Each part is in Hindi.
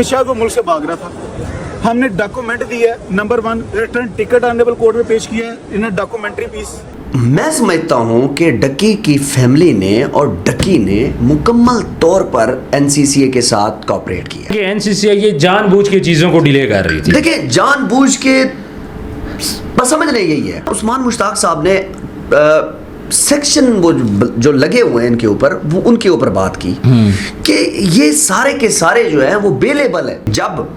शाह को मुल्क से भाग रहा था। हमने डॉक्यूमेंट दिया है, number 1 return ticket honourable court में पेश किया है, इन्हें डॉक्यूमेंटरी पीस। मैं समझता हूं कि डकी की फैमिली ने और डकी ने मुकम्मल तौर पर एनसीसीए के साथ कोऑपरेट किया कि एनसीसीए ये जानबूझ के चीजों को डिले कर रही थी। देखिए जानबूझ के बस समझने यही है। उस्मान मुश्ताक साहब ने सेक्शन वो जो लगे हुए हैं इनके ऊपर वो उनके ऊपर बात की कि ये सारे के सारे जो है वो बेलेबल है। जब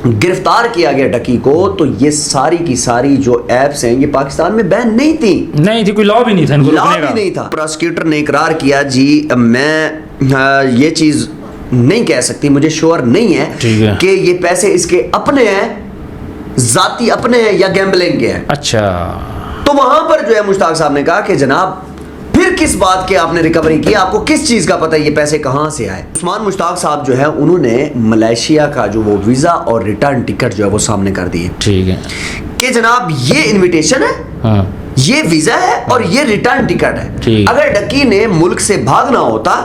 गिरफ्तार किया गया डकी को तो ये सारी की सारी जो एप्स हैं ये पाकिस्तान में बैन नहीं थी, कोई लॉ भी नहीं था इनको लॉ रोकने भी का। नहीं था। प्रोसिक्यूटर ने इकरार किया जी मैं ये चीज नहीं कह सकती, मुझे श्योर नहीं है कि ये पैसे इसके अपने हैं, जाती अपने हैं या गैम्बलिंग के हैं। अच्छा, तो वहां पर जो है मुश्ताक साहब ने कहा कि जनाब फिर किस बात के आपने रिकवरी की, आपको किस चीज का पता है, ये पैसे कहां से आए। उस्मान मुश्ताक साहब जो है उन्होंने मलेशिया का जो वो वीजा और रिटर्न टिकट जो है वो सामने कर दिए। ठीक है कि जनाब ये इनविटेशन है, हाँ। ये वीजा है और ये रिटर्न टिकट है। अगर डकी ने मुल्क से भागना होता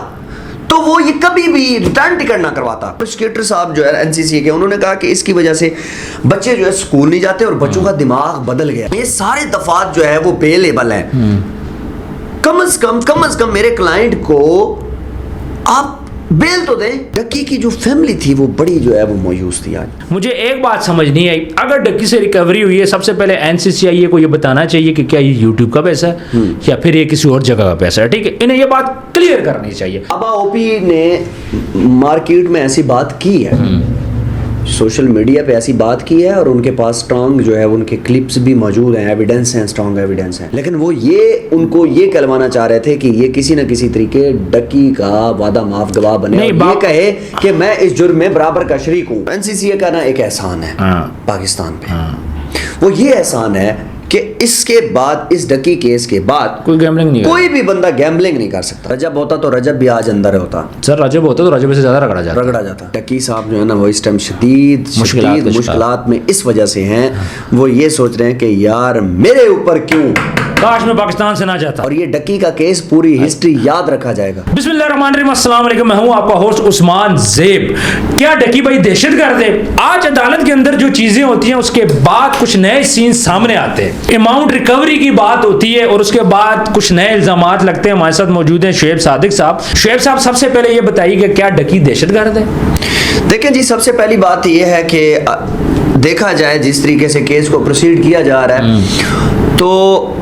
तो वो ये कभी भी रिटर्न टिकट ना करवाता। प्रोसिक्यूटर साहब जो है एनसीसी के, उन्होंने कहा कि इसकी वजह से बच्चे जो है स्कूल नहीं जाते और बच्चों का दिमाग बदल गया। ये सारे दफात जो है वो बेलेबल है। कम से कम मेरे क्लाइंट को आप बेल तो दें। डकी की जो फैमिली थी वो बड़ी जो है वो मायूस थी। आज मुझे एक बात समझ नहीं आई, अगर डकी से रिकवरी हुई है सबसे पहले एनसीसीआई को ये बताना चाहिए कि क्या ये यूट्यूब का पैसा है या फिर ये किसी और जगह का पैसा है। ठीक है, इन्हें ये बात क्लियर करनी चाहिए। अब ओपी ने मार्केट में ऐसी बात की है, सोशल मीडिया पे ऐसी बात की है और उनके पास स्ट्रांग जो है उनके क्लिप्स भी मौजूद हैं, एविडेंस हैं, स्ट्रांग एविडेंस हैं। लेकिन वो ये उनको ये कहलवाना चाह रहे थे कि ये किसी न किसी तरीके डकी का वादा माफ गवाह बने और ये कहे कि मैं इस जुर्म में बराबर का शरीक हूँ। एनसीसीए का ना एक एहसान है पाकिस्तान पे, वो ये एहसान है कि इसके बाद इस डकी केस के बाद कोई गैम्बलिंग नहीं, कोई भी बंदा गैम्बलिंग नहीं कर सकता। रजब होता तो रजब भी आज अंदर होता। सर रजब होता तो रजब से ज्यादा रगड़ा जाता। डकी साहब जो है ना वो इस टाइम शदीद मुश्किलात में इस वजह से हैं, वो ये सोच रहे हैं कि यार मेरे ऊपर क्यों, काश मैं पाकिस्तान से ना जाता। और ये डकी का केस पूरी हिस्ट्री याद रखा जाएगा। बिस्मिल्लाहिर्रहमानिर्रहीम, अस्सलाम वालेकुम, मैं हूं आपका होस्ट उस्मान ज़ेब। क्या डकी भाई दहशतगर्द है? आज अदालत के अंदर जो चीजें होती हैं उसके बाद कुछ नए सीन सामने आते हैं। अमाउंट रिकवरी की बात होती है और उसके बाद कुछ नए इल्जामात लगते हैं। हमारे साथ मौजूद हैं शुएब सादिक साहब। शुएब साहब, सबसे पहले ये बताइए कि क्या डकी दहशतगर्द है? देखें जी, सबसे पहली बात यह है कि देखा जाए जिस तरीके से केस को प्रोसीड किया जा रहा है तो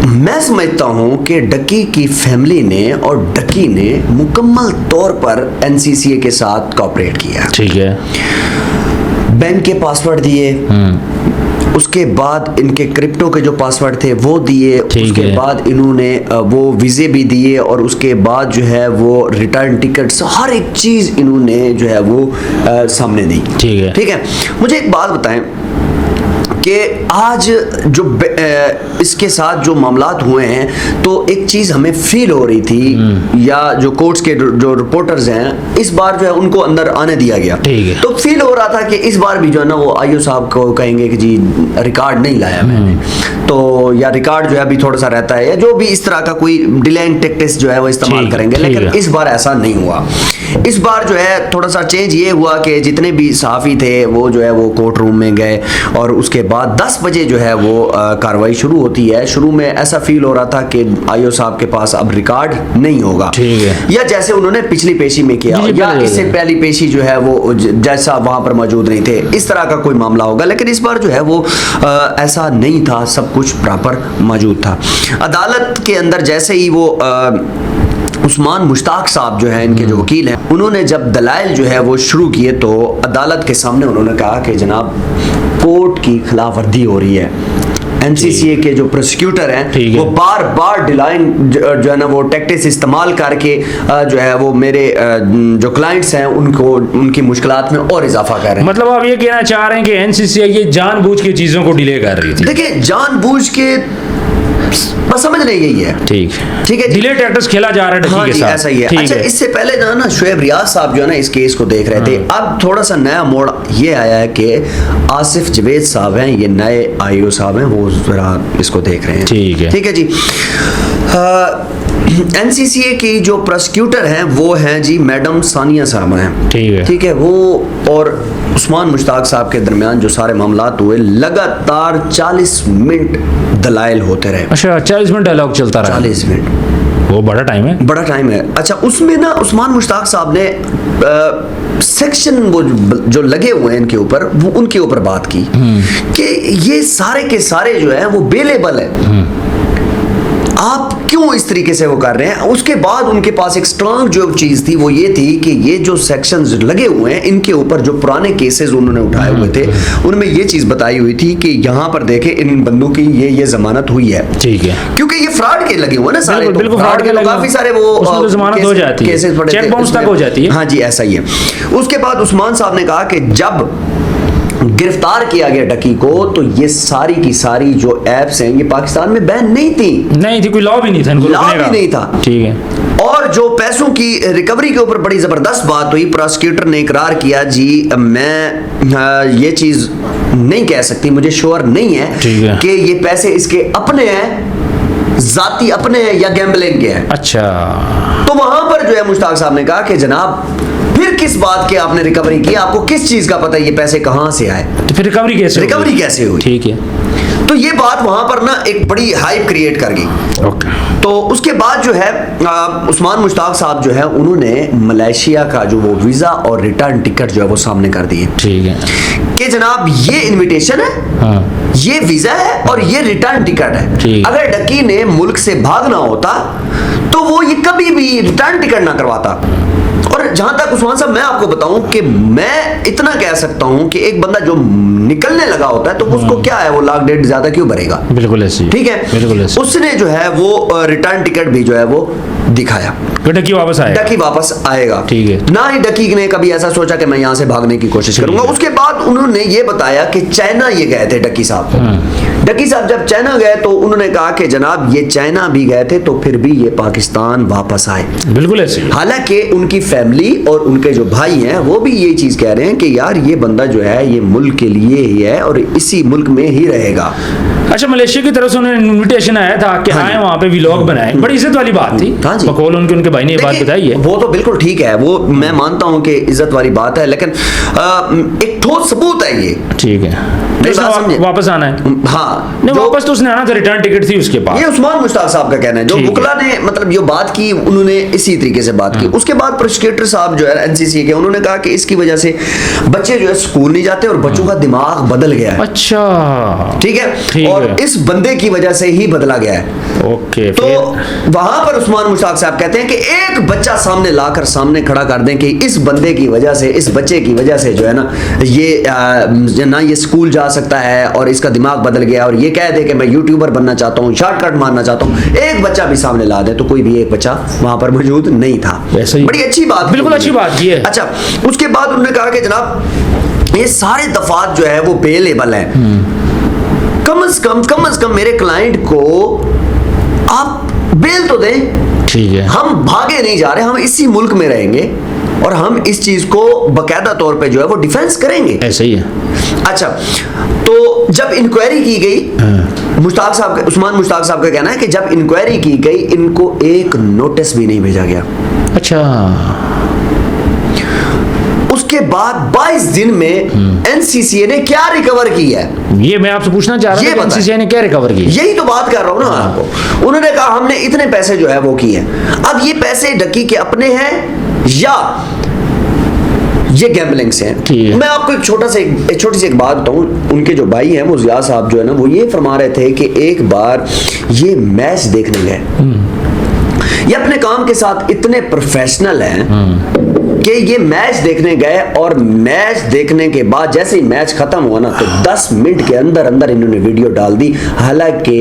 मैं समझता हूं कि डकी की फैमिली ने और डकी ने मुकम्मल तौर पर एनसीसीए के साथ कोऑपरेट किया। ठीक है, बैंक के पासवर्ड दिए, उसके बाद इनके क्रिप्टो के जो पासवर्ड थे वो दिए, उसके बाद इन्होंने वो वीजे भी दिए और उसके बाद जो है वो रिटर्न टिकट्स, हर एक चीज इन्होंने जो है वो सामने दी। ठीक है, मुझे एक बात बताएं कि आज जो इसके साथ जो मामलात हुए हैं तो एक चीज हमें फील हो रही थी, या जो कोर्ट्स के जो रिपोर्टर्स हैं इस बार जो है उनको अंदर आने दिया गया, तो फील हो रहा था कि इस बार भी जो है ना वो आईओ साहब को कहेंगे कि जी रिकॉर्ड नहीं लाया मैंने, तो या रिकॉर्ड जो है अभी थोड़ा सा रहता है, या जो भी इस तरह का कोई डिलेइंग टैक्टिक्स जो है वो इस्तेमाल करेंगे। लेकिन इस बार ऐसा नहीं हुआ। इस बार जो है थोड़ा सा चेंज ये हुआ कि जितने भी सहाफ़ी थे वो जो है वो कोर्ट रूम में गए और उसके बाद 10 बजे जो है वो कार्रवाई शुरू होती है। शुरू में ऐसा फील हो रहा था कि आईओ साहब के पास अब रिकॉर्ड नहीं होगा, या जैसे उन्होंने पिछली पेशी में किया, या इससे पहली पेशी जो है वो जैसा वहां पर मौजूद नहीं थे, इस तरह का कोई मामला होगा। लेकिन इस बार जो है वो ऐसा नहीं था, सब कुछ प्रॉपर मौजूद था। अदालत के अंदर जैसे ही वो उस्मान मुश्ताक साहब जो है इनके जो वकील हैं, उन्होंने जब दलाइल जो है वो शुरू किए तो अदालत के सामने उन्होंने कहा कि जनाब कोर्ट की खिलाफ वर्जी हो रही है। एनसीसीए के जो प्रोसिक्यूटर हैं वो बार बार डिलाइन जो है ना वो टैक्टिक्स इस्तेमाल करके जो है वो मेरे जो क्लाइंट्स हैं उनको उनकी मुश्किलात में और इजाफा कर रहे हैं। मतलब आप ये कहना चाह रहे हैं कि एनसीसीए ये जानबूझ के चीजों को डिले कर रही थी? देखिए जानबूझ के बस समझ नहीं गई है। ठीक है, डिले टैक्टिक्स खेला जा रहा है डकी के साथ। ऐसा ही है। अच्छा, इससे पहले ना शुएब रियाज साहब जो है ना इस केस को देख रहे थे। अब थोड़ा सा नया मोड़ ये आया है कि आसिफ जवेद साहब हैं, ये नए आईओ साहब हैं, वो जरा इसको देख रहे हैं। ठीक है जी। एनसीसीए की जो प्रोसिक्यूटर हैं वो हैं जी मैडम सानिया साहबा हैं। ठीक है, वो और उस्मान मुश्ताक साहब के दरमियान जो सारे मामलात हुए, लगातार 40 मिनट दलाइल होते रहे। अच्छा, 40 मिनट डायलॉग चलता रहा? 40 मिनट, वो बड़ा टाइम है। बड़ा टाइम है। अच्छा, उसमें ना उस्मान मुश्ताक साहब ने सेक्शन वो जो लगे हुए हैं इनके ऊपर, वो उनके ऊपर बात की कि ये सारे के सारे जो है वो बेलेबल है, आप क्यों इस तरीके से वो कर रहे हैं। उसके बाद उनके पास एक स्ट्रांग जो चीज थी वो ये थी कि ये जो सेक्शंस लगे हुए हैं इनके ऊपर जो पुराने केसेस उन्होंने उठाए हुए थे उनमें ये चीज बताई हुई थी कि यहाँ पर देखे इन बंदों की ये जमानत हुई है। ठीक है, क्योंकि ये फ्रॉड के लगे हुए ना सारे, बिल्कुल फ्रॉड के लगे, काफी सारे वो जमानत हो जाती है, केसेस पड़े, चेक बाउंस तक हो जाती है। हाँ जी, ऐसा ही है। उसके बाद उस्मान साहब ने कहा कि जब गिरफ्तार किया गया डकी को तो ये सारी की सारी जो एप्स हैं ये पाकिस्तान में बैन नहीं थी, कोई लॉ भी नहीं था, लॉ भी नहीं था। ठीक है। और जो पैसों की रिकवरी के ऊपर बड़ी जबरदस्त बात हुई, प्रोसिक्यूटर ने इकरार किया जी मैं ये चीज नहीं कह सकती, मुझे श्योर नहीं है कि ये पैसे इसके अपने हैं, जाती अपने हैं या गैम्बलिंग के हैं। अच्छा, तो वहां पर जो है मुश्ताक साहब ने कहा कि जनाब फिर किस बात की आपने रिकवरी की, आपको किस चीज का पता है, ये पैसे कहां से आए, तो फिर रिकवरी कैसे हुई? ठीक है। तो ये बात वहां पर ना एक बड़ी हाइप क्रिएट कर गई। ओके। तो उसके बाद जो है उस्मान मुश्ताक साहब जो है उन्होंने मलेशिया का जो वो वीजा और रिटर्न टिकट जो है वो सामने कर दिए। ठीक है, कि जनाब ये इनविटेशन है, हाँ, ये वीजा है और ये रिटर्न टिकट है। अगर डकी ने मुल्क से भागना होता तो वो ये कभी भी रिटर्न टिकट ना करवाता। और जहां तक उस्मान साहब मैं आपको बताऊं कि मैं इतना कह सकता हूं कि एक बंदा जो निकलने लगा होता है तो उसको क्या है, वो लाख डेढ़ ज्यादा क्यों भरेगा। बिल्कुल ऐसी, ठीक है, बिल्कुल ऐसी। उसने जो है वो रिटर्न टिकट भी जो है वो दिखाया, डकी वापस आएगा। ठीक है। ना ही डकी ने कभी ऐसा सोचा कि मैं यहां से भागने की कोशिश करूंगा। उसके बाद उन्होंने ये बताया कि चाइना ये गए थे डकी साहब। डकी साहब जब चाइना गए तो उन्होंने कहा कि जनाब ये चाइना भी गए थे तो फिर भी ये पाकिस्तान वापस आए। बिल्कुल ऐसे। हालांकि उनकी फैमिली और उनके जो भाई हैं वो भी ये चीज कह रहे हैं कि यार ये बंदा जो है ये मुल्क के लिए ही है और इसी मुल्क में ही रहेगा। अच्छा, मलेशिया की तरफ से उन्हें इनविटेशन आया था कि आए वहां पे व्लॉग बनाए, बड़ी इज्जत वाली बात थी। बकौल उनके भाई ने ये बात बताई है। वो तो बिल्कुल ठीक है, वो मैं मानता हूं कि इज्जत वाली बात है, लेकिन एक ठोस सबूत है ये। ठीक है, वापस आना है। हाँ, नहीं वापस तो उसने आना था, रिटर्न टिकट थी उसके पास। ये उस्मान मुश्ताक साहब का कहना है। जो बुकला ने मतलब ये बात की उन्होंने इसी तरीके से बात की। उसके बाद प्रोसिक्यूटर साहब जो है एनसीसी के, उन्होंने कहा कि इसकी वजह से बच्चे जो है स्कूल नहीं जाते और बच्चों का दिमाग बदल गया है। अच्छा, ठीक है, और इस बंदे की वजह से ही बदला गया है। ओके। तो वहां पर उस्मान मुश्ताक साहब कहते हैं कि एक बच्चा सामने लाकर सामने खड़ा कर दें कि इस बंदे की वजह से, इस बच्चे की वजह से जो है ना ये स्कूल जा सकता है और इसका दिमाग बदल गया, और ये कह दे कि मैं यूट्यूबर बनना चाहता हूँ, शॉर्टकट मारना चाहता हूँ, एक बच्चा भी सामने ला दे तो कोई भी एक बच्चा वहां पर मौजूद नहीं था। बड़ी अच्छी बात, बिल्कुल अच्छी बात की है। अच्छा, उसके बाद उन्होंने कहा कि जनाब ये सारे दफात जो है वो बेलेबल है। कम से कम मेरे क्लाइंट को आप बेल तो दें। ठीक है, हम भागे नहीं जा रहे, हम इसी मुल्क में रहेंगे और हम इस चीज को बकायदा तौर पे जो है वो डिफेंस करेंगे। ऐसे ही है। अच्छा, तो जब इंक्वायरी की गई, मुश्ताक साहब, उस्मान मुश्ताक साहब का कहना है कि जब इंक्वायरी की गई इनको एक नोटिस भी नहीं भेजा गया। अच्छा, उसके बाद 22 दिन में एनसीसीए ने क्या रिकवर की है, ये मैं आपसे पूछना चाह रहा हूं। एनसीसीए ने क्या रिकवर की? यही तो बात कर रहा हूं ना आपको। उन्होंने कहा हमने इतने पैसे जो है वो किए। अब ये पैसे डकी के अपने हैं या ये गैम्बलिंग से हैं। मैं आपको एक छोटी सी एक बात बताऊं। उनके जो भाई हैं वो जिया साहब जो है ना वो ये फरमा रहे थे कि एक बार ये मैच देखने गए, ये अपने काम के साथ इतने प्रोफेशनल हैं कि ये मैच देखने गए और मैच देखने के बाद जैसे ही मैच खत्म हुआ ना तो 10 मिनट के अंदर अंदर इन्होंने वीडियो डाल दी। हालांकि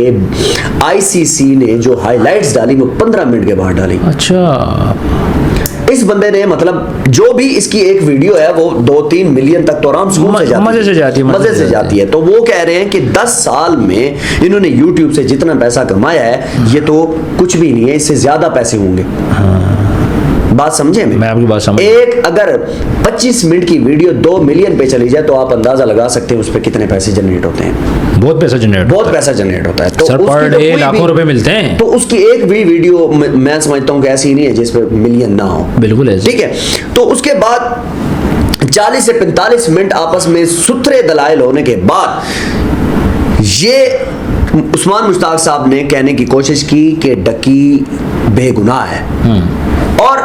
आईसीसी ने जो हाइलाइट्स डाली वो 15 मिनट के बाद डाली। अच्छा, इस बंदे ने मतलब जो भी इसकी एक वीडियो है वो 2-3 मिलियन तक तो आराम से मजे से जाती है। तो वो कह रहे हैं कि 10 साल में इन्होंने यूट्यूब से जितना पैसा कमाया है ये तो कुछ भी नहीं है, इससे ज्यादा पैसे होंगे। बात समझे मैं आपकी बात समझ। एक अगर 25 मिनट की वीडियो 2 मिलियन पे चली जाए तो आप अंदाजा लगा सकते हैं उस पे कितने पैसे जनरेट होते हैं। बहुत पैसा जनरेट होता है। तो सर पर डे लाखों रुपए मिलते हैं। तो उसकी एक भी वीडियो मैं समझता हूं कि ऐसी नहीं है जिस पे मिलियन ना हो। बिल्कुल है। ठीक है, तो उसके बाद 40 से 45 मिनट आपस में सुथरे दलाइल होने के बाद ये उस्मान मुश्ताक साहब ने कहने की कोशिश की कि डकी बेगुनाह है, और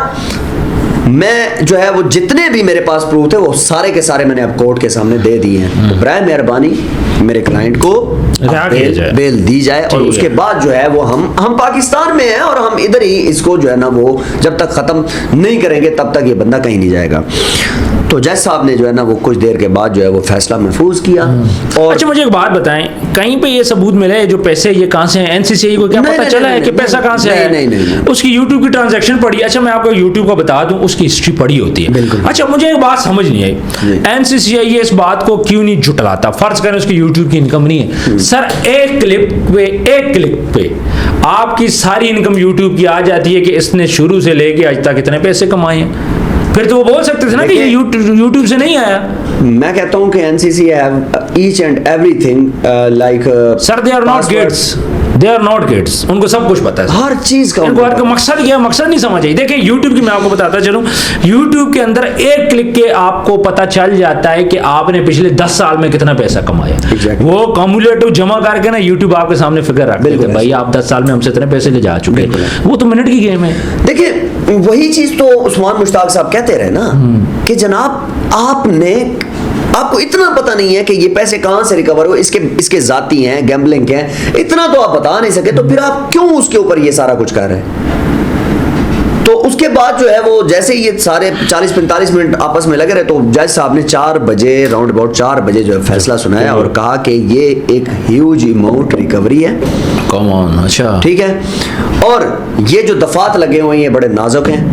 मैं जो है वो जितने भी मेरे पास प्रूफ थे वो सारे के सारे मैंने अब कोर्ट के सामने दे दिए हैं। तो बराए मेहरबानी मेरे क्लाइंट को बेल दी जाए, और उसके बाद जो है वो हम पाकिस्तान में हैं और हम इधर ही इसको जो है ना वो जब तक खत्म नहीं करेंगे तब तक ये बंदा कहीं नहीं जाएगा। तो जज साहब ने जो है ना वो कुछ देर के बाद जो है वो फैसला महफूज किया। और अच्छा मुझे एक बात बताएं, कहीं पे ये सबूत मिले जो पैसे ये कहाँ से हैं? एनसीसीआई को क्या पता चला है कि पैसा कहाँ से आया? नहीं। उसकी यूट्यूब की ट्रांजैक्शन पड़ी। अच्छा मैं आपको यूट्यूब का बता दूं, उसकी हिस्ट्री पड़ी होती है। अच्छा मुझे एक बात समझ नहीं आई, एनसीसीआई इस बात को क्यों नहीं जुटलाता? फर्ज करें उसकी यूट्यूब की इनकम नहीं है सर, एक क्लिक पे आपकी सारी इनकम यूट्यूब की आ जाती है कि इसने शुरू से लेके आज तक इतने पैसे कमाए हैं। फिर तो वो बोल सकते थे ना कि ये यूट्यूब से नहीं आया। मैं कहता हूं कि NCC have each and everything like sir they are not kids, उनको सब कुछ पता है, हर चीज का इनको हर मकसद क्या, मकसद नहीं समझ आई। देखिए यूट्यूब की मैं आपको बताता चलूं, यूट्यूब के अंदर एक क्लिक के आपको पता चल जाता है कि आपने पिछले 10 साल में कितना पैसा कमाया। वो कम्युलेटिव जमा करके ना यूट्यूब आपके सामने फिगर रख देते हैं, भाई आप 10 साल में हमसे इतने पैसे ले जा चुके हैं। वो तो मिनट की गेम है। देखिए वही चीज तो उस्मान मुश्ताक साहब कहते रहे ना कि जनाब आपको इतना पता नहीं है कि ये पैसे कहां से रिकवर हो, इसके जाती हैं, गैम्बलिंग हैं, इतना तो आप बता नहीं सके, तो फिर आप क्यों उसके ऊपर ये सारा कुछ कर रहे हैं? तो उसके बाद जो है वो जैसे ही ये सारे 40-45 मिनट आपस में लगे रहे, तो जज साहब ने 4 बजे राउंड अबाउट 4 बजे जो है फैसला सुनाया और कहा कि ये एक ह्यूज अमाउंट रिकवरी है। कम ऑन, अच्छा ठीक है, और ये जो दफात लगे हुए हैं ये बड़े नाजुक हैं,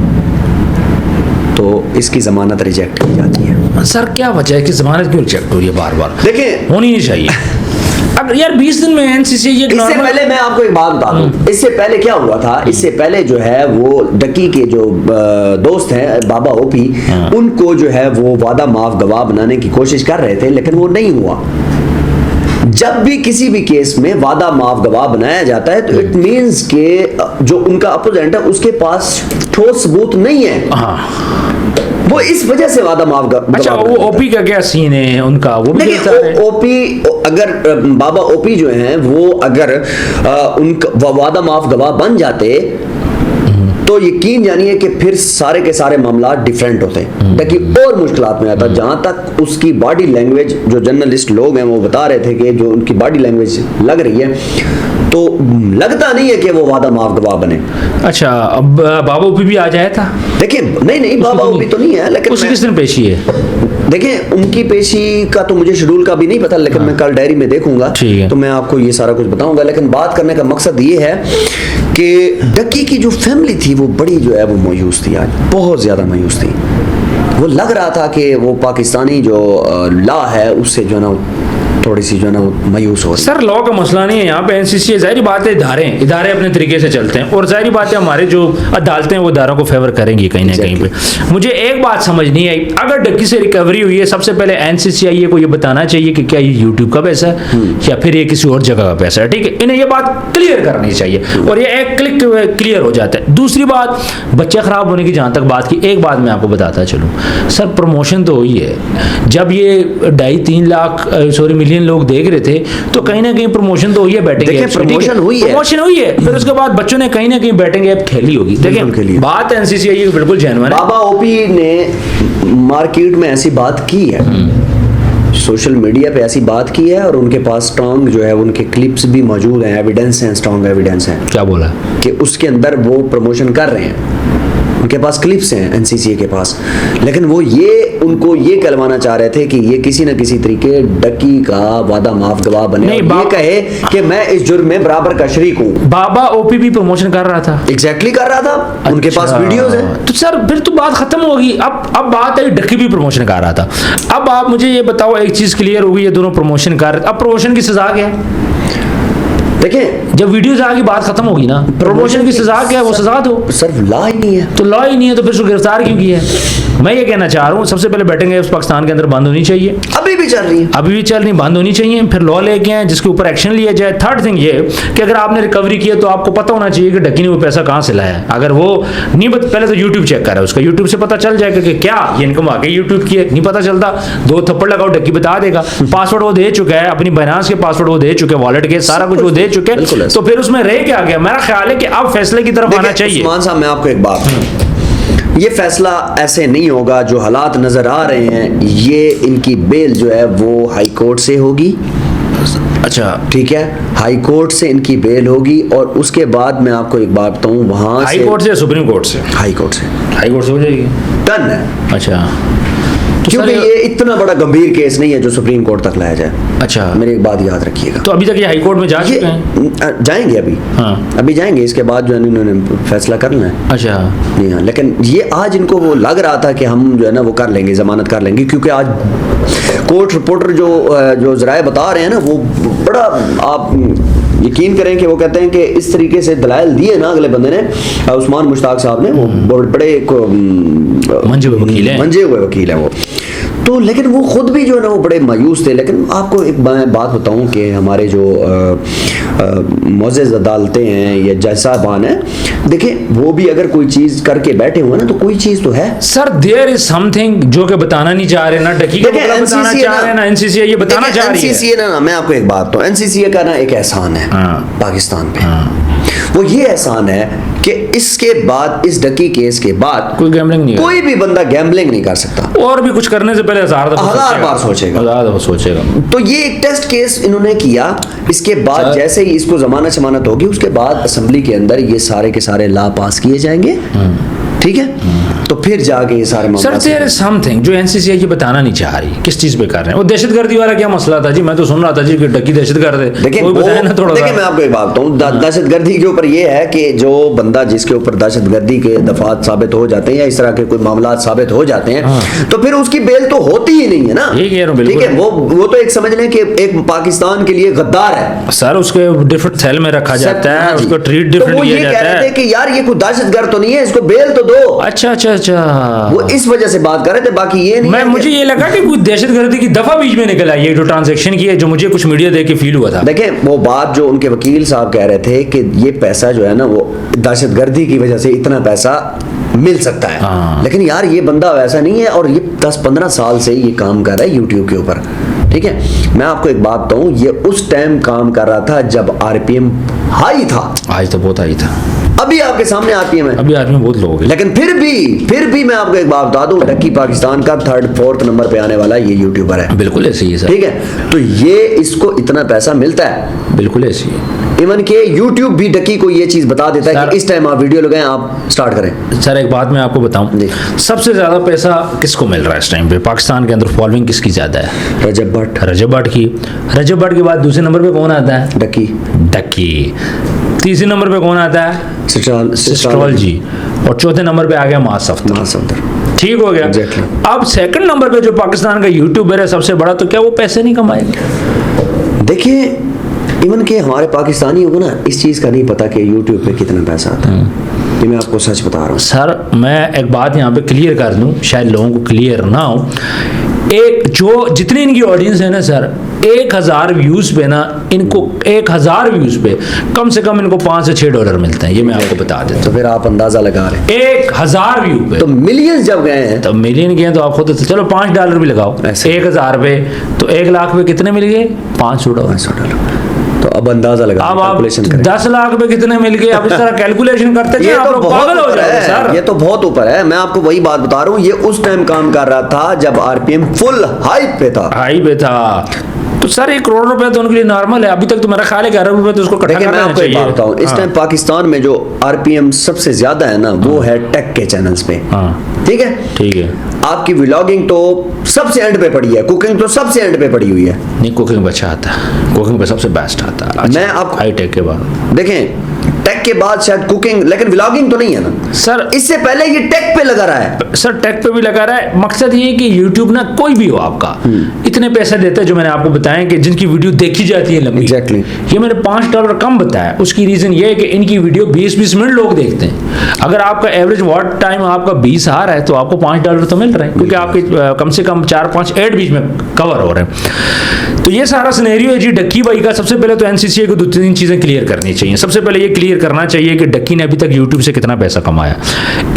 तो इसकी जमानत रिजेक्ट की जाती है। सर क्या वजह है कि जमानत क्यों रिजेक्ट हो रही है बार-बार? देखिए होनी नहीं चाहिए। अब यार 20 दिन में एनसीसी ये इससे पहले मैं आपको एक बात बता दूं, इससे पहले क्या हुआ था, इससे पहले जो है वो डकी के जो दोस्त हैं बाबा ओपी, उनको जो है वो वादा माफ गवाह बनाने की कोशिश कर रहे थे, लेकिन वो नहीं हुआ। जब भी किसी भी केस में वादा माफ गवाह बनाया जाता है तो इट मींस के जो उनका अपोजेंट है उसके पास ठोस सबूत नहीं है, वो इस वजह से वादा माफ गवाह। अच्छा वो ओपी का क्या सीन है उनका? वो भी ओपी अगर बाबा ओपी जो हैं वो अगर उनका वादा माफ गवाह बन जाते तो यकीन जानिए कि फिर सारे के सारे मामला डिफरेंट होते हैं, ताकि और मुश्किलात में आता। जहां तक उसकी बॉडी लैंग्वेज, जो जर्नलिस्ट लोग हैं वो बता रहे थे कि जो उनकी बॉडी लैंग्वेज लग रही है, तो लगता नहीं है कि वो वादा माफ गवाह बने। अच्छा अब बाबा ओपी भी आ जाया था? देखिए नहीं बाबा ओपी तो नहीं है, लेकिन उसकी किस दिन पेशी है? देखिए उनकी पेशी का तो मुझे शेड्यूल का भी नहीं पता, लेकिन मैं कल डायरी में देखूंगा तो मैं आपको ये सारा कुछ बताऊंगा। लेकिन बात करने का मकसद ये है कि डकी की जो फैमिली थी वो बड़ी जो है वो मायूस थी, आज बहुत ज्यादा मायूस थी। वो लग रहा था कि वो पाकिस्तानी जो लॉ है उससे जो है ना थोड़ी सी जो है ना वो मायूस हो। सर लॉ का मसला नहीं है यहाँ पे, एनसीसी जाहिर बात है इदारे अपने तरीके से चलते हैं, और जाहिर बात है हमारे जो अदालतें वो इदारों को फेवर करेंगी कहीं ना कहीं पे। मुझे एक बात समझ नहीं आई, अगर डक्की से रिकवरी हुई है, सबसे पहले एनसीसीआई को ये बताना चाहिए कि क्या ये यूट्यूब का पैसा है या फिर ये किसी और जगह का पैसा है। ठीक है, इन्हें ये बात क्लियर करनी चाहिए और ये एक क्लिक क्लियर हो जाता है। दूसरी बात, बच्चे खराब होने की जहां तक बात की, एक बात मैं आपको बताता चलूँ सर, प्रमोशन तो हुई है। जब ये 2.5-3 लाख मिलियन लोग देख रहे थे तो कहीं ना कहीं प्रमोशन तो हुई है, बैटिंग ऐप प्रमोशन हुई है, फिर उसके बाद बच्चों ने कहीं ना कहीं बैटिंग ऐप खेली होगी। देखिए बात एनसीसीआई की बिल्कुल जेन्युइन है। बाबा ओपी ने मार्केट में ऐसी बात की है, सोशल मीडिया पे ऐसी बात की है, और उनके पास स्ट्रॉन्ग जो है उनके क्लिप्स भी मौजूद हैं, एविडेंस हैं, स्ट्रॉन्ग एविडेंस हैं। क्या बोला कि उसके अंदर वो प्रमोशन कर रहे हैं, उनके पास क्लिप्स हैं एनसीसी के पास, लेकिन वो उनको ये कहलवाना चाह रहे थे कि ये किसी न किसी तरीके डकी का वादा माफ गवाह बने, नहीं, ये कहे कि मैं इस जुर्म में बराबर का शरीक हूँ। बाबा ओपी भी प्रमोशन कर रहा था, एग्जैक्टली कर रहा था। अच्छा, उनके पास वीडियोस हैं। तो सर फिर तो बात खत्म होगी। अब बात है डकी भी प्रमोशन कर रहा था। अब आप मुझे ये बताओ, एक चीज क्लियर होगी, ये दोनों प्रमोशन कर रहे, अब प्रमोशन की सजा क्या है? देखें जब वीडियोस आगे बात खत्म होगी ना, प्रमोशन की सजा क्या है, वो सजा दो। सर लॉ ही नहीं है, तो लॉ ही नहीं है तो फिर उसको गिरफ्तार क्यों किया है? मैं ये कहना चाह रहा हूँ सबसे पहले बैटिंग एप्स पाकिस्तान के अंदर बंद होनी चाहिए, अभी भी चल रही है, अभी भी चल नहीं, बंद होनी चाहिए। फिर लॉ लेके आए जिसके ऊपर एक्शन लिया जाए। थर्ड थिंग ये कि अगर आपने रिकवरी की है तो आपको पता होना चाहिए कि डक्की ने वो पैसा कहाँ से लाया है। अगर वो नहीं पहले तो यूट्यूब चेक करा, उसका यूट्यूब से पता चल जाएगा कि क्या ये इनकम आके यूट्यूब की है, नहीं पता चलता 2 थप्पड़ लगाओ डक्की बता देगा। पासवर्ड वो दे चुका है, अपनी बाइनेंस के पासवर्ड वो दे चुके, वॉलेट के सारा कुछ वो दे चुके, तो फिर उसमें रह क्या गया? मेरा ख्याल है कि अब फैसले की तरफ आना चाहिए। उस्मान साहब मैं आपको एक बात, ये फैसला ऐसे नहीं होगा, जो हालात नजर आ रहे हैं ये इनकी बेल जो है वो हाई कोर्ट से होगी। अच्छा ठीक है, हाई कोर्ट से इनकी बेल होगी और उसके बाद मैं आपको एक बात बताऊं, वहां हाई कोर्ट से सुप्रीम कोर्ट से? हाई कोर्ट से, हाई कोर्ट से हो जाएगी, डन है। अच्छा तो क्योंकि ये इतना बड़ा गंभीर केस नहीं है जो सुप्रीम कोर्ट तक लाया जाए। अच्छा मेरी एक बात याद रखिएगा, तो अभी तक ये हाई कोर्ट में जा चुके हैं? जाएंगे अभी, हाँ अभी जाएंगे, इसके बाद जो है इन्होंने फैसला करना है। अच्छा जी हाँ, लेकिन ये आज इनको वो लग रहा था कि हम जो है ना वो कर लेंगे, जमानत कर लेंगे, क्योंकि आज कोर्ट रिपोर्टर जो जराए बता रहे हैं ना, वो बड़ा, आप यकीन करें कि वो कहते हैं कि इस तरीके से दलाइल दिए ना अगले बंदे ने, उस्मान मुश्ताक साहब ने, वो बड़े मंजे हुए वकील है वो तो, लेकिन वो खुद भी जो है ना वो बड़े मायूस थे। लेकिन आपको एक बात बताऊं कि हमारे जो मुअज़्ज़ज़ अदालतें हैं या जज साहबान हैं, देखिए वो भी अगर कोई चीज करके बैठे हुए ना तो कोई चीज तो है। सर देयर इज समथिंग जो कि बताना नहीं चाह रहे ना, डकी को बताना चाह रहे ना, एनसीसीए ये बताना चाह रही है। एनसीसीए ना, मैं आपको एक बात बताऊं, एनसीसीए का ना एक एहसान है पाकिस्तान पे, वो ये एहसान है कि इसके बाद, इस डकी केस के बाद कोई गैम्बलिंग नहीं, कोई भी बंदा गैम्बलिंग नहीं कर सकता, और भी कुछ करने से पहले 1000 बार सोचेगा। तो ये एक टेस्ट केस इन्होंने किया, इसके बाद जैसे ही इसको जमानत होगी उसके बाद असेंबली के अंदर ये सारे के सारे लॉ पास किए जाएंगे, ठीक है, तो फिर जाके ये सारे सर देयर इज समथिंग जो एनसीसीए ये बताना नहीं चाह रही, किस चीज पे कर रहे हैं। वो दहशतगर्दी वाला क्या मसला था जी? मैं तो सुन रहा था जी कि डकी दहशतगर्द है। देखिए मैं आपको एक बात बताऊं, दहशतगर्दी के ऊपर ये है कि जो बंदा जिसके ऊपर दहशतगर्दी के दफात साबित हो जाते हैं या इस तरह के कोई मामला साबित हो जाते हैं तो फिर उसकी बेल तो होती ही नहीं है ना, ठीक है, वो तो एक समझ लें कि एक पाकिस्तान के लिए गद्दार है सर, उसके डिफरेंट सेल में रखा जाता है, उसको ट्रीट डिफरेंट किया जाता है कि यार ये कोई दहशतगर्द तो नहीं है, इसको बेल तो दो। अच्छा, वो इस वजह से बात कर रहे थे, बाकी ये नहीं। मुझे ये लगा कि कोई दहशतगर्दी की दफा बीच में निकल आई है जो ट्रांजैक्शन की है, जो मुझे कुछ मीडिया देख के फील हुआ था। देखें वो बात जो उनके वकील साहब कह रहे थे कि ये पैसा जो है ना वो दहशतगर्दी की वजह से इतना पैसा मिल सकता है, लेकिन यार ये बंदा वैसा नहीं है और ये 10-15 साल से ये काम कर रहा है यूट्यूब के ऊपर, ठीक है। मैं आपको एक बात बताऊं, ये उस टाइम काम कर रहा था जब आरपीएम हाई था, आज तो बहुत हाई था, अभी आपके सामने आरपीएम है, अभी आदमी बहुत लोग हैं, लेकिन फिर भी मैं आपको एक बात बता दूं, डक्की पाकिस्तान का 3rd-4th नंबर पे आने वाला ये यूट्यूबर है। बिल्कुल ऐसे ही है सर, ठीक है, तो ये इसको इतना पैसा मिलता है, बिल्कुल ऐसे ही। इवन के यूट्यूब भी डक्की को ये चीज बता देता है कि इस टाइम आप वीडियो लगाएं, आप स्टार्ट करें। सर एक बात मैं आपको बताऊं, सबसे ज्यादा पैसा किसको मिल रहा है इस टाइम पे पाकिस्तान के अंदर? फॉलोइंग किसकी ज्यादा है? रजब भट्ट की। रजब भट्ट के बाद दूसरे नंबर पे कौन आता है? डक्की। तीसरे नंबर पे कौन आता है? सिस्ट्रॉल जी। और चौथे नंबर पे आ गया मास अफ्तर। ठीक हो गया। अब सेकंड नंबर पे जो पाकिस्तान का यूट्यूबर है सबसे बड़ा, तो क्या वो पैसे नहीं कमाएंगे? देखिए इवन के हमारे पाकिस्तानियों को ना इस चीज का नहीं पता कि यूट्यूब पे कितना पैसा आता है, ये मैं आपको सच बता रहा हूँ सर। मैं एक बात यहाँ पे क्लियर कर दूं, शायद लोगों को क्लियर ना हो, एक जो जितनी इनकी ऑडियंस है ना सर, 1000 व्यूज पे ना, इनको 1000 व्यूज पे कम से कम इनको $5 से $6 मिलते हैं, ये मैं आपको बता देता हूं। तो फिर आप अंदाजा लगा रहे हैं 1000 व्यू पे तो मिलियंस जब गए हैं, तो मिलियन गए तो आप खुद चलो $5 भी लगाओ, 1000 पे तो 1 लाख पे कितने मिल गए? $500। तो अब अंदाजा लगा, अब आप 10 लाख पे कितने मिल गए? आप इस तरह कैलकुलेशन करते ये आप तो पागल हो जाए सर। ये तो बहुत ऊपर है, मैं आपको वही बात बता रहा हूँ, ये उस टाइम काम कर रहा था जब आरपीएम फुल हाई पे था। तो सर 1 करोड़ रुपए तो उनके लिए नॉर्मल है, अभी तक तो मेरा ख्याल है कि अरब रुपए तो उसको इकट्ठा करना चाहिए। मैं आपको इस टाइम पाकिस्तान में जो आरपीएम सबसे ज्यादा है ना वो है टेक के चैनल्स पे, ठीक है। आपकी व्लॉगिंग तो सबसे एंड पे पड़ी है, कुकिंग तो सबसे एंड पे पड़ी हुई है। नहीं, कुकिंग अच्छा आता है, कुकिंग पे सबसे बेस्ट आता है। मैं आपको हाई टेक के बाद देखें, टेक के बाद शायद कुकिंग, लेकिन व्लॉगिंग तो नहीं है ना सर। इससे पहले ये टेक पे लगा रहा है सर टेक पे भी लगा रहा है। मकसद ये है कि यूट्यूब ना कोई भी हो आपका इतने पैसे देता है, जो मैंने आपको बताया कि जिनकी वीडियो देखी जाती है लंबी। Exactly. ये मैंने $5 कम बताया। उसकी रीजन ये है कि इनकी वीडियो 20-20 मिनट लोग देखते हैं। अगर आपका एवरेज वॉच टाइम आपका 20 आ रहा है तो आपको $5 तो मिल रहा है, क्योंकि आपके कम से कम 4-5 ऐड बीच में कवर हो रहे हैं। तो ये सारा सिनेरियो है जी डक्की भाई का। सबसे पहले तो एनसीसीए को 2-3 चीजें क्लियर करनी चाहिए। सबसे पहले ये क्लियर करना चाहिए कि डक्की ने अभी तक यूट्यूब से कितना पैसा कमाया,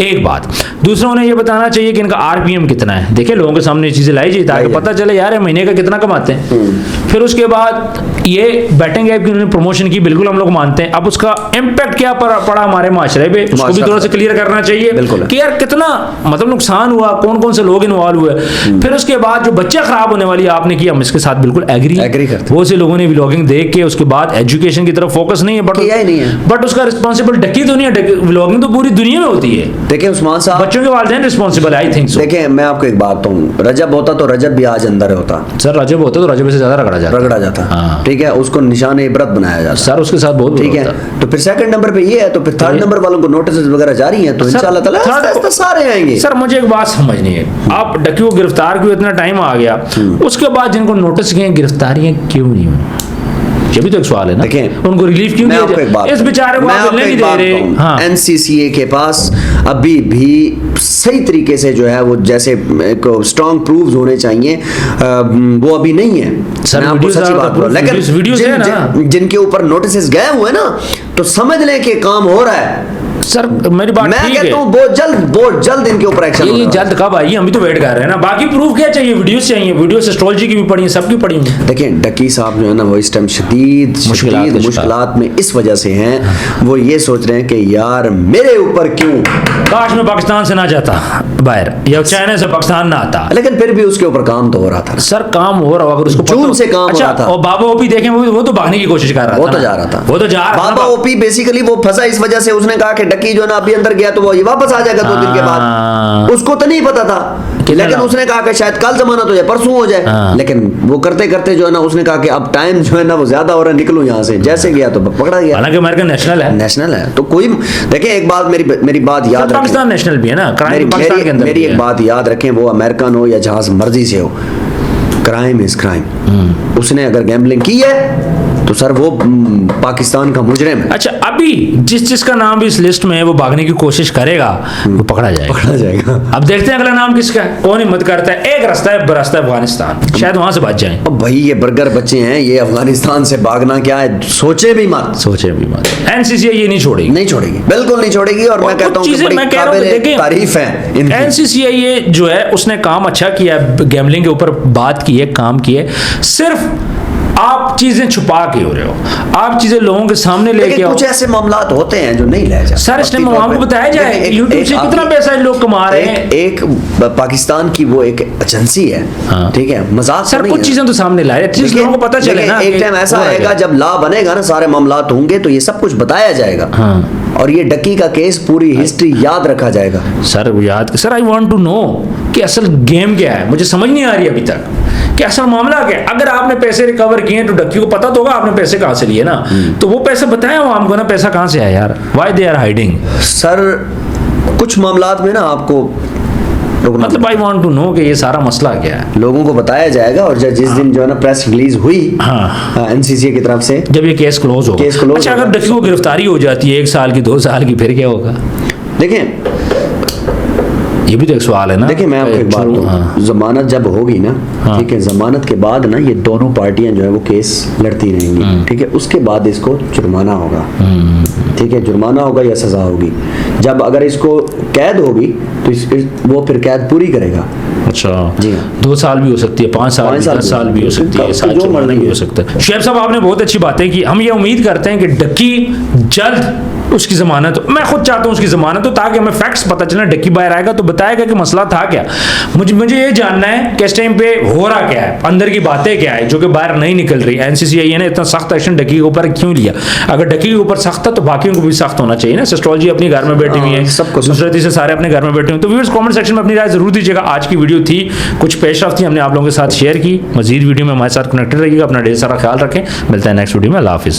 एक बात। दूसरा उन्हें ये बताना चाहिए कि इनका आरपीएम कितना है। देखिए लोगों के सामने ये चीजें लाई जाए ताकि पता चले यार ये महीने का कितना कमाते हैं। फिर उसके बाद ये बैटिंग ऐप की उन्होंने प्रमोशन की, बिल्कुल हम लोग मानते हैं। अब उसका इम्पैक्ट क्या पड़ा हमारे माशरे पे, उसको भी थोड़ा सा क्लियर करना चाहिए कि यार कितना मतलब नुकसान हुआ, कौन कौन से लोग इन्वॉल्व हुए। फिर उसके बाद जो बच्चे खराब होने वाली आपने की, हम इसके साथ बिल्कुल एग्री करते। बहुत से लोगों ने व्लॉगिंग देख के उसके बाद एजुकेशन की तरफ फोकस नहीं है, बट उसका रिस्पॉन्सिबल डक्की तो नहीं है। व्लॉगिंग तो पूरी दुनिया में होती है। देखिए उस्मान साहब, बच्चों के वालिदैन रिस्पॉन्सिबल आई थिंक सो। देखिए मैं आपको एक बात कहूँ, रजब होता तो रजब भी आज अंदर होता। सर रजब होता तो रजब से ज्यादा रगड़ा जाता। हाँ। ठीक है, उसको निशान इबरत बनाया जाता सर, उसके साथ बहुत ठीक है। तो फिर सेकंड नंबर पे ये है, तो फिर थर्ड नंबर वालों को नोटिस वगैरह जारी हैं, तो इंशाल्लाह ताला आस्ते-आस्ते सारे आएंगे। सर मुझे एक बात समझनी है, आप डक्की को गिरफ्तार क्यों, इतना टाइम आ गया, उसके बाद जिनको नोटिस किए गिरफ्तारियां क्यों नहीं हुई? ये भी तो एक सवाल है ना। देखें उनको रिलीफ क्यों दिया जाए? इस बेचारे को आप मिलने नहीं दे रहे। हाँ। एनसीसीए के पास अभी भी सही तरीके से जो है वो जैसे स्ट्रॉन्ग प्रूफ्स होने चाहिए, वो अभी नहीं है। सर मैं आपको सच्ची बात बोल, लेकिन जिनके ऊपर नोटिस गए हुए ना, तो समझ लें कि काम हो रहा है। सर मेरी बात मैं कहता हूं बहुत जल्द इनके ऊपर एक्शन होगा। ये जल्द कब आई, हम भी तो वेट कर रहे हैं ना। बाकी प्रूफ क्या चाहिए? वीडियोस चाहिए, वीडियोस एस्ट्रोलॉजी की भी पड़ी है, सबकी पड़ी है। देखिए डक्की साहब जो है ना, वो इस टाइम शदीद मुश्किलात में इस वजह से हैं। वो ये सोच रहे हैं कि यार मेरे ऊपर क्यों, काश मैं पाकिस्तान से ना जाता बाहर, या चाइना से पाकिस्तान ना आता। लेकिन फिर भी उसके ऊपर काम तो हो रहा था। सर काम हो रहा होगा, उसको जून से काम हो रहा था। और बाबा ओपी देखें, वो तो भागने की कोशिश कर रहा था। वो तो जा रहा था, वो तो जा रहा था। बाबा ओपी बेसिकली वो फंसा इस वजह से, उसने कहा कि डक्की जो है ना अभी अंदर गया तो वो ये वापस आ जाएगा 2 दिन के बाद। उसको तो नहीं पता था, लेकिन उसने कहा कि शायद कल जमानत हो जाए, परसों हो जाए। लेकिन वो करते करते जो है ना, उसने कहा कि अब टाइम जो है ना वो ज्यादा हो रहा है, निकलूं यहाँ से। जैसे गया तो पकड़ा गया। हालांकि अमेरिका नेशनल है तो कोई देखिए, एक बात मेरी बात याद रखें, पाकिस्तान नेशनल भी है ना, क्राइम पाकिस्तान के अंदर। मेरी एक बात याद रखें, वो अमेरिकन हो या जहां मर्जी से हो, क्राइम इज क्राइम। उसने अगर गैम्बलिंग की है तो सर वो पाकिस्तान का मुजरिम है। अच्छा, अभी जिसका नाम भी इस लिस्ट में है वो भागने की कोशिश करेगा, वो पकड़ा जाएगा। अब देखते हैं अगला नाम किसका है, कौन हिम्मत करता है। एक रास्ता है अफगानिस्तान, शायद वहां से बच जाए। अब भाई ये बर्गर बच्चे हैं, ये अफगानिस्तान से भागना क्या है, सोचे भी मत। एनसीसीए ये नहीं छोड़ेगी, बिल्कुल नहीं छोड़ेगी। और मैं कहता हूं कि बड़ी काबिल तारीफ है एनसीसीए। ये जो है उसने काम अच्छा किया, गैम्बलिंग के ऊपर बात की है, काम किए। सिर्फ आप चीजें छुपा के हो रहे हो, आप चीजें लोगों के सामने लेके आओ। कुछ ऐसे मामलात होते हैं जो नहीं ले जाते। सर इसलिए हमको बताया जाए यूट्यूब से कितना पैसा लोग कमा रहे हैं। एक पाकिस्तान की वो एक एजेंसी है, ठीक है, मजाक सर कुछ चीजें तो सामने लाए, लोगों को पता चले ना। एक टाइम ऐसा आएगा जब लॉ बनेगा ना, सारे मामलात होंगे तो ये सब कुछ बताया जाएगा। और ये डक्की का केस पूरी हिस्ट्री याद रखा जाएगा। Sir I want to know कि असल गेम क्या है, मुझे समझ नहीं आ रही अभी तक कि असल मामला क्या है। अगर आपने पैसे रिकवर किए तो डक्की को पता तो होगा आपने पैसे कहां से लिए ना, तो वो पैसे बताया हो हमको ना, पैसा कहां से आया यार, why they are hiding. Sir कुछ मामलात में ना आपको मतलब आई वांट टू नो कि ये सारा मसला क्या है, लोगों को बताया जाएगा। और जिस दिन जो है ना प्रेस रिलीज हुई एनसीसीए की तरफ से, जब ये केस क्लोज होगा। अच्छा, अगर डक्की को गिरफ्तारी हो जाती है 1 साल की, 2 साल की, फिर क्या होगा? देखें ये भी तो एक सवाल है ना। देखिए मैं आपको एक बात बताऊं, जमानत जब होगी ना, ठीक है, जमानत के बाद ना ये दोनों पार्टियां जो है वो केस लड़ती रहेंगी, ठीक है। उसके बाद इसको जुर्माना होगा, ठीक है, जुर्माना होगा या सजा होगी। जब अगर इसको कैद होगी तो वो फिर कैद पूरी करेगा। अच्छा जी हाँ, 2 साल भी हो सकती है, 5 साल, 10 साल भी हो सकती है, 7 जुर्माना भी हो सकता है। शुएब साहब आपने बहुत अच्छी बातें की। हम ये उम्मीद करते हैं कि डक्की जल्द उसकी जमानत हो। मैं खुद चाहता हूं उसकी जमानत हो, ताकि हमें फैक्ट्स पता चले। डक्की बाहर आएगा तो बताएगा कि मसला था क्या। मुझे ये जानना है कि इस टाइम पे हो रहा क्या है, अंदर की बातें क्या है जो कि बाहर नहीं निकल रही। एनसीसीए ने इतना सख्त एक्शन डक्की के ऊपर क्यों लिया? अगर डक्की के ऊपर सख्त था तो बाकियों को भी सख्त होना चाहिए ना। एस्ट्रोलॉजी अपनी घर में बैठी हुई है, सबको दूसरे तीसरे सारे अपने घर में बैठे हुए। तो व्यूअर्स कमेंट सेक्शन में अपनी राय जरूर दीजिएगा। आज की वीडियो थी, कुछ पेशरफ्त थी, हमने आप लोगों के साथ शेयर की। मजीद वीडियो में हमारे साथ कनेक्टेड रहिएगा। अपना ढेर सारा ख्याल रखें। मिलता है नेक्स्ट वीडियो में। अल्लाह हाफिज़।